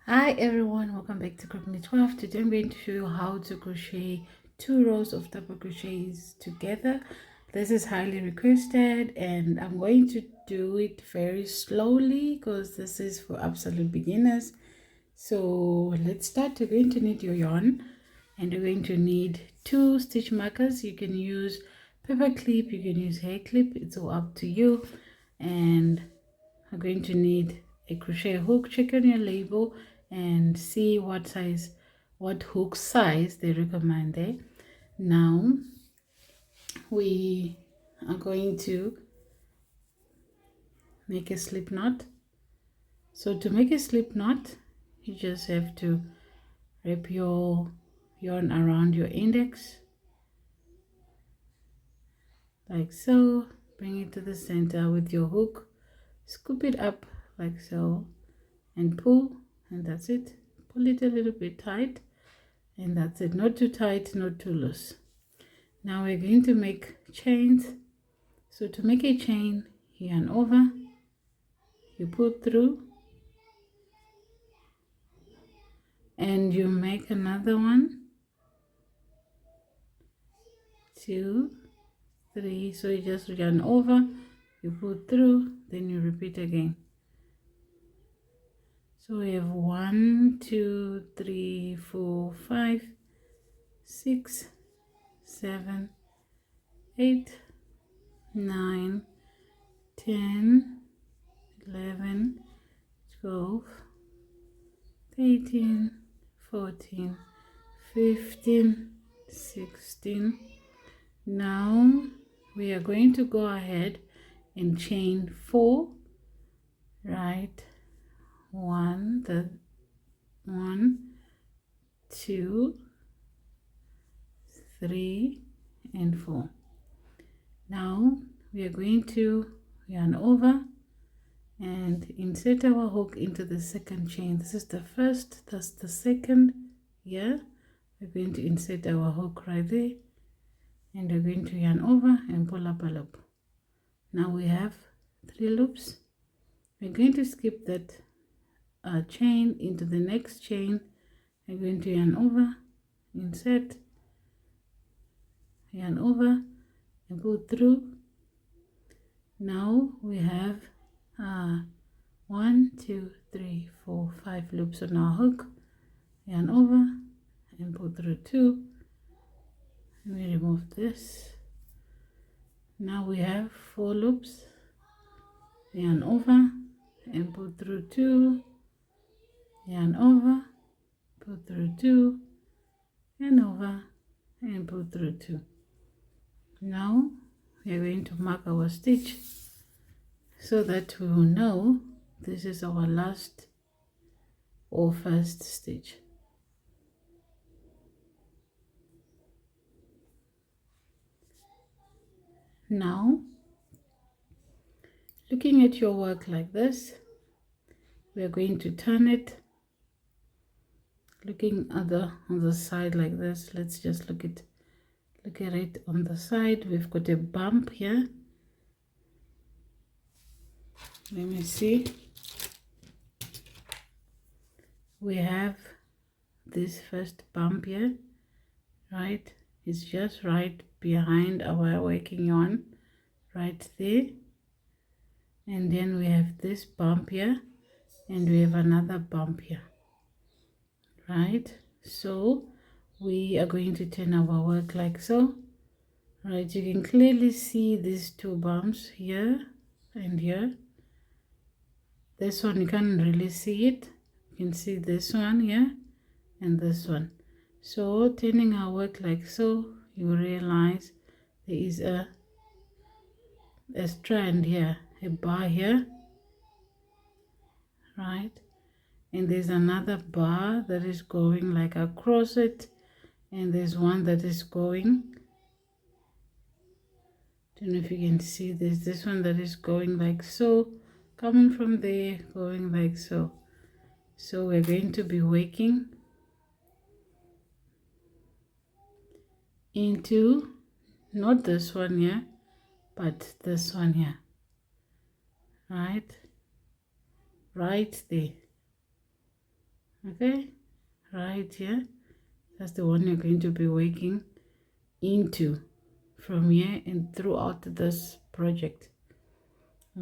Hi everyone, welcome back to Crochet 12. Today I'm going to show you how to crochet 2 rows of double crochets together. This is highly requested and I'm going to do it very slowly because this is for absolute beginners. So let's start. You're going to need your yarn and you're going to need 2 stitch markers. You can use paper clip, you can use hair clip, it's all up to you. And I'm going to need a crochet hook. Check on your label and see what hook size they recommend there. Now we are going to make a slip knot. So to make a slip knot, you just have to wrap your yarn around your index like so. Bring it to the center with your hook, scoop it up like so and pull, and that's it. Pull it a little bit tight, and that's it. Not too tight, not too loose. Now we're going to make chains. So to make a chain, you yarn over, you pull through, and you make another one, 2, 3. So you just yarn over, you pull through, then you repeat again. So we have 1, 2, 3, 4, 5, 6, 7, 8, 9, 10, 11, 12, 13, 14, 15, 16. Now we are going to go ahead and chain 4, right? 1, 2, 3, and 4. Now we are going to yarn over and insert our hook into the second chain. This is the first, that's the second. Here we're going to insert our hook right there, and we're going to yarn over and pull up a loop. Now we have 3 loops. We're going to skip that chain into the next chain. We're going to yarn over, insert, yarn over and pull through. Now we have 1, 2, 3, 4, 5 loops on our hook. Yarn over and pull through 2. Let me remove this. Now we have 4 loops. Yarn over and pull through 2. Yarn over, pull through 2, and over and pull through 2. Now we are going to mark our stitch so that we will know this is our last or first stitch. Now, looking at your work like this, we are going to turn it, looking at on the side like this. Let's just look at it on the side. We've got a bump here. Let me see. We have this first bump here, right? It's just right behind our working yarn, right there. And then we have this bump here, and we have another bump here, right? So we are going to turn our work like so, right? You can clearly see these 2 bumps here and here. This one you can't really see it. You can see this one here and this one. So turning our work like so, you realize there is a strand here, a bar here, right? And there's another bar that is going like across it, and there's one that is going, don't know if you can see this one that is going like so, coming from there, going like so. So we're going to be working into not this one here, but this one here, right there, Okay, right here, that's the one you're going to be working into from here and throughout this project.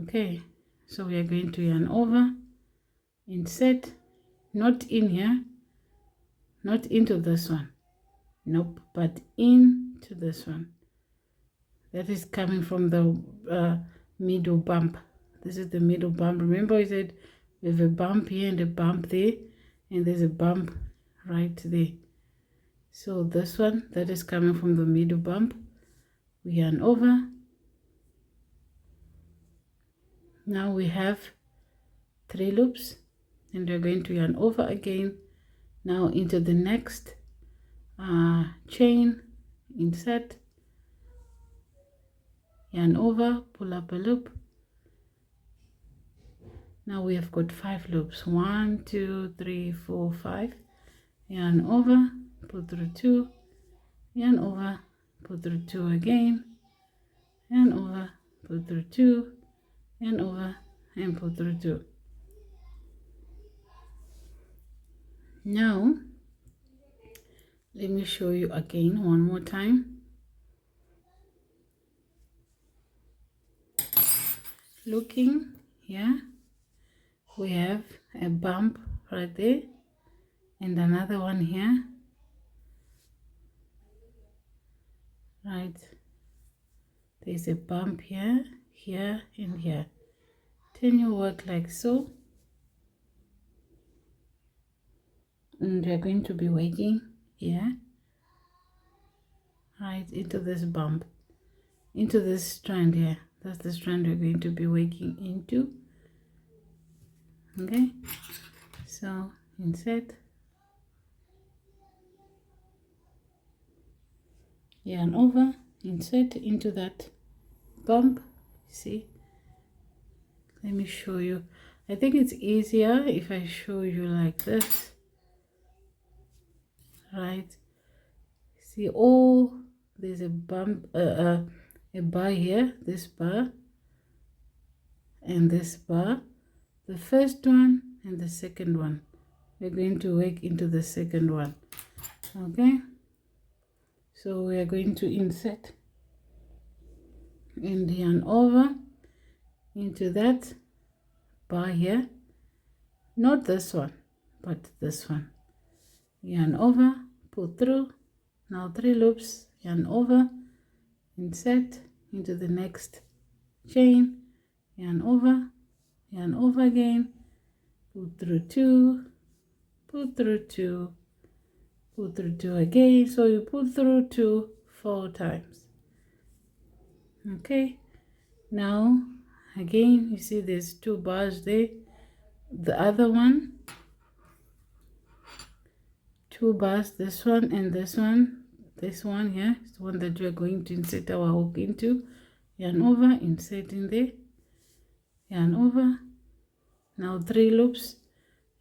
Okay, so we are going to yarn over, insert, not in here, not into this one, nope, but into this one that is coming from the middle bump. This is the middle bump. Remember I said we have a bump here and a bump there, and there's a bump right there. So this one that is coming from the middle bump, we yarn over. Now we have 3 loops, and we're going to yarn over again now into the next chain, insert, yarn over, pull up a loop. Now we have got 5 loops, 1 2 3 4 5, yarn over, pull through 2, yarn over, pull through 2 again, yarn over, pull through 2, yarn over, and pull through 2. Now let me show you again one more time. Looking here, we have a bump right there and another one here, right? There's a bump here, here, and here. Turn your work like so, and we're going to be working here, right into this bump, into this strand here. That's the strand we're going to be working into. Okay, so insert, yarn over, insert into that bump. See, let me show you. I think it's easier if I show you like this, right? See, all there's a bump, a bar here, this bar and this bar, the first one and the second one. We're going to work into the second one. Okay, so we are going to insert and yarn over into that bar here, not this one but this one, yarn over, pull through. Now 3 loops, yarn over, insert into the next chain, yarn over again, pull through 2, pull through 2, pull through 2 again. So you pull through 2 4 times. Okay, now again you see there's 2 bars there, the other one, 2 bars, this one and this one. This one here is the one that we are going to insert our hook into. Yarn over, insert in there, yarn over. Now 3 loops,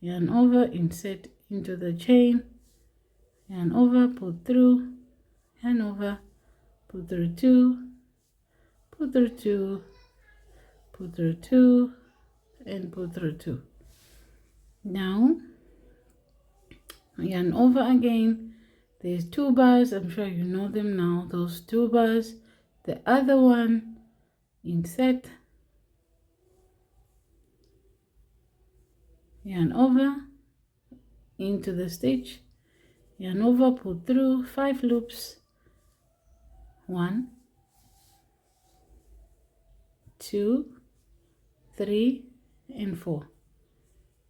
yarn over, insert into the chain, yarn over, pull through, yarn over, pull through 2, pull through 2, pull through 2, and pull through 2. Now yarn over again. There's 2 bars, I'm sure you know them now, those 2 bars. The other one, insert, yarn over into the stitch, yarn over, pull through 5 loops, 1 2 3 and 4.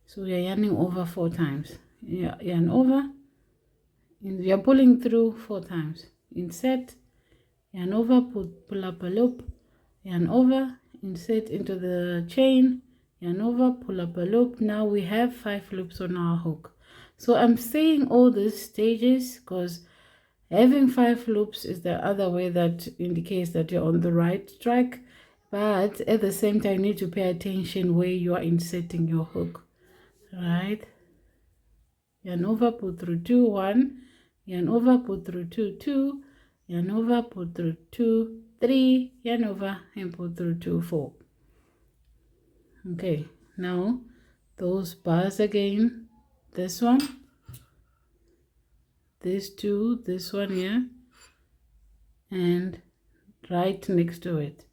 So we are yarning over 4 times. Yarn over, and we are pulling through 4 times. Insert, yarn over, pull up a loop, yarn over, insert into the chain, yarn over, pull up a loop. Now we have 5 loops on our hook. So I'm saying all these stages because having 5 loops is the other way that indicates that you're on the right track, but at the same time you need to pay attention where you are inserting your hook, right? Yarn over, pull through 2 1, yarn over, pull through 2 2, yarn over, pull through 2 3, yarn over, and pull through 2 4. Okay, now those bars again, this one, this two, this one here, and right next to it.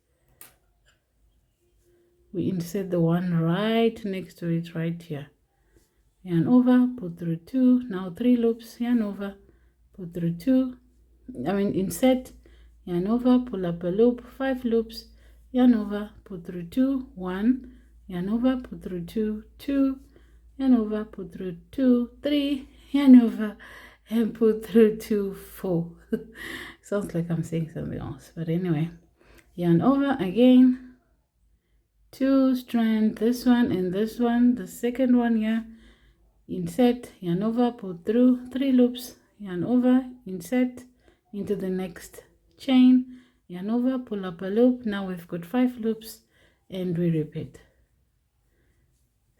We insert the one right next to it right here. Yarn over, put through two, now 3 loops, yarn over, put through two, insert, yarn over, pull up a loop, 5 loops, yarn over, put through two, 1, yarn over, put through two, 2, yarn over, put through two, 3, yarn over, and put through two, 4. Sounds like I'm saying something else, but anyway, yarn over again, 2 strand, this one and this one, the second one here, insert, yarn over, put through 3 loops, yarn over, insert into the next chain, yarn over, pull up a loop. Now we've got 5 loops and we repeat.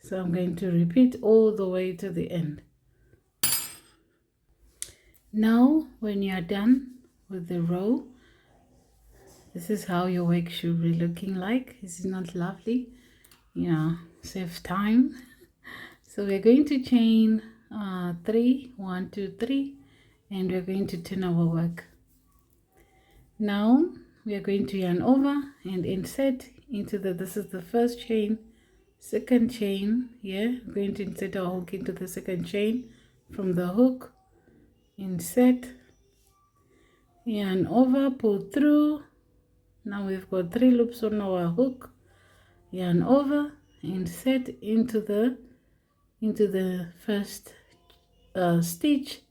So I'm going to repeat all the way to the end. Now when you are done with the row, this is how your work should be looking like. Is it not lovely? Yeah, save time. So we're going to chain 3, 1, 2, 3, and we're going to turn our work. Now we are going to yarn over and insert into this is the first chain, second chain here. We're going to insert our hook into the second chain from the hook, insert, yarn over, pull through. Now we've got 3 loops on our hook, yarn over, insert into the first stitch,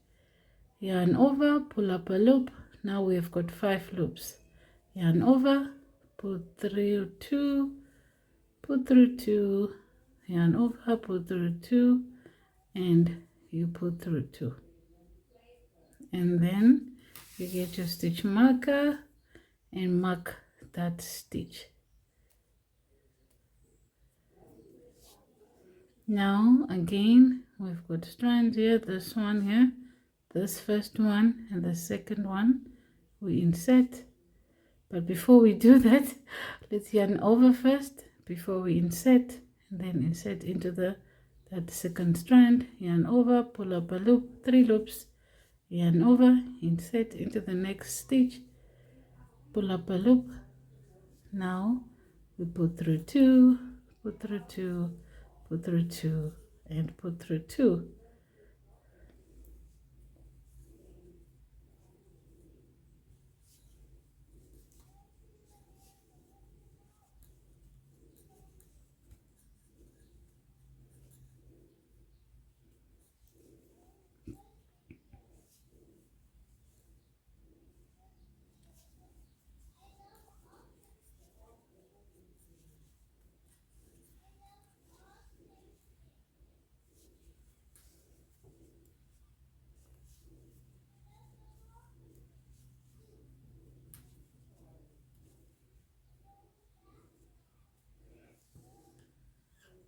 yarn over, pull up a loop. Now we've got 5 loops, yarn over, put through 2, put through 2, yarn over, put through 2, and you put through 2, and then you get your stitch marker and mark that stitch. Now again we've got strands here, this one here, this first one and the second one. We insert, but before we do that, let's yarn over first before we insert, and then insert into that second strand, yarn over, pull up a loop, 3 loops, yarn over, insert into the next stitch, pull up a loop. Now we put through 2, put through 2, put through 2, and put through 2.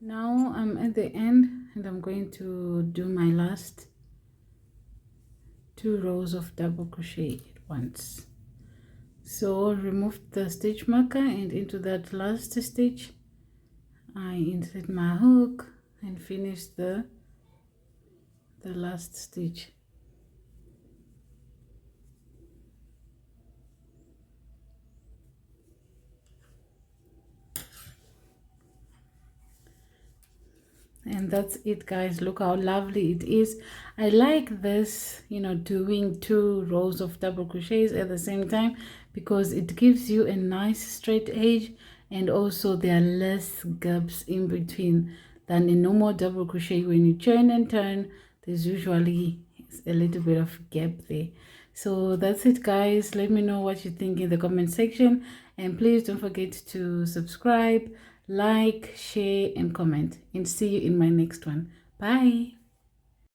Now I'm at the end and I'm going to do my last 2 rows of double crochet at once. So remove the stitch marker, and into that last stitch I insert my hook and finish the last stitch. And that's it, guys. Look how lovely it is. I like this, doing 2 rows of double crochets at the same time, because it gives you a nice straight edge, and also there are less gaps in between than a normal double crochet. When you turn and turn, there's usually a little bit of gap there. So that's it, guys. Let me know what you think in the comment section, and please don't forget to subscribe, like, share, and comment, and see you in my next one. Bye.